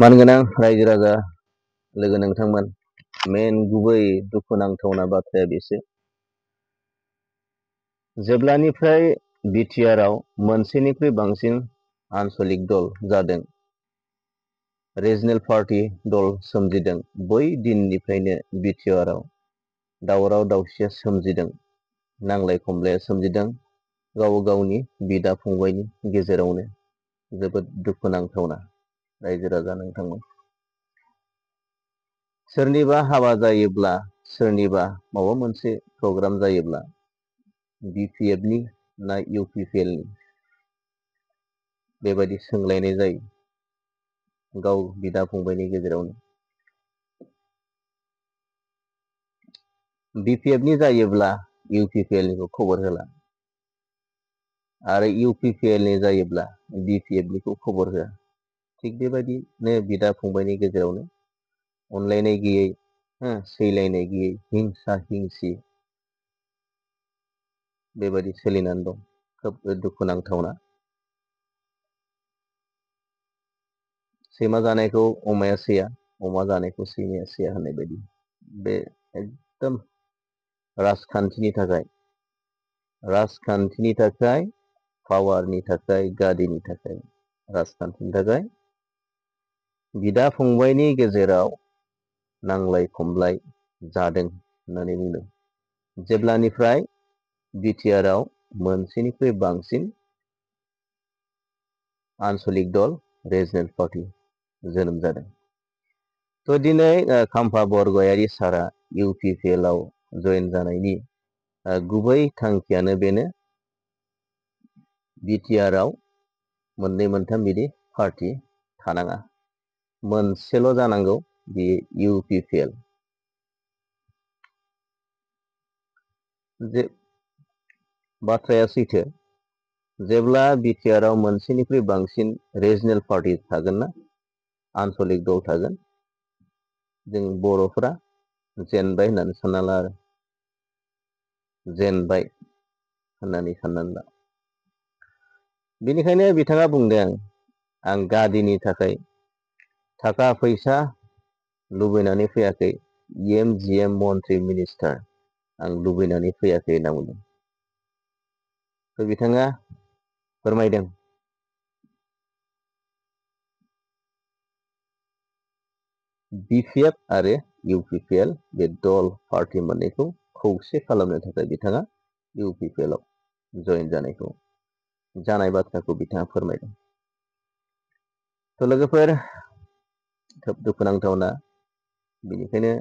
मानगोनां रायजो राजा लोगो नोंथांमोन, मेन गुबै दुखुनांथावना बाथ्राया बेसो जेब्लानिफ्राय बिटिआरआव मोनसेनिख्रुइ बांसिन आनसलिक दल जादों, रिजनेल पार्टी दल सोमजिदों, बै दिननिफ्रायनो बिटिआरआव दावराव दावसिया सोमजिदों, नांलाय खमलाया सोमजिदों, गाव गावनि बिदा फंबायनि गेजेरावनो। जोबोद दुखुनांथावना रायजो राजा नोंथांमोन। सोरनिबा हाबा जायोब्ला, सोरनिबा माबा मोनसे प्रग्राम जायोब्ला बिपिएफनि ना इउपिपिएलनि बेबायदि सोंलायनाय जायो गाव बिदा फंबायनि गेजेरावनो। बिपिएफनि जायोब्ला इउपिपिएलनिखौ खबर होला आरो इउपिपिएलनि जायोब्ला बिपिएफनिखौ खबर होआ। थिग बेबायदिनो बिदा फंबायनि गेजेरावनो अनलायनाय गैयै, सैलायनाय गैयै, हिंसा हिंसि बेबायदि सोलिनानै दं। खोब दुखुनांथावना। सैमा जानायखौ अमाया सैया, अमा जानायखौ सैमाया सैया होननाय बायदि। बे एकदम राजखान्थिनि थाखाय, पावारनि थाखाय, गादिनि थाखाय, राजखान्थिनि थाखाय बिदा फंबायनि गेजेराव नांलाय खमलाय जादों होननानै बुंदों। जेब्लानिफ्राय बिटिआरआव मोनसेनिख्रुइ बांसिन आनसलिक दल, रिजनेल पार्टी जोनोम जादों। तो दिनै खाम्फा बरगयारी सारा इउपिपिएलआव जयेन जानायनि गुबै थांखियानो बेनो, बिटिआरआव मोननै मोनथाम बिदि पार्टी थानाङा, मोनसेल' जानांगौ, बेयो इउपिपिएल। जे बाथ्राया सैथो, जेब्ला बिटिआरआव मोनसेनिख्रुइ बांसिन रिजनेल पार्टी थागोन ना, आनसलिक दल थागोन, जों बर'फोरा जेनबाय होननानै सानना ला आरो जेनबाय होननानै साननानै ला। बेनिखायनो बिथाङा बुंदों, आं गादिनि थाखाय थाखा फैसा लुबैनानै फैयाखै, एम जिएम मन्त्रि मिनिस्टार आं लुबैनानै फैयाखै होनना बुंदों। तो बिथाङा फोरमायदों, बिपिएफ आरो इउपिपिएल बे दल पार्टी मोननैखौ खौसे खालामनो थाखाय बिथाङा इउपिपिएलआव जयेन जानाय बाथ्राखौ बिथाङा फोरमायदों। तो लोगोफोर, खोब दुखुनांथावना। बेनिखायनो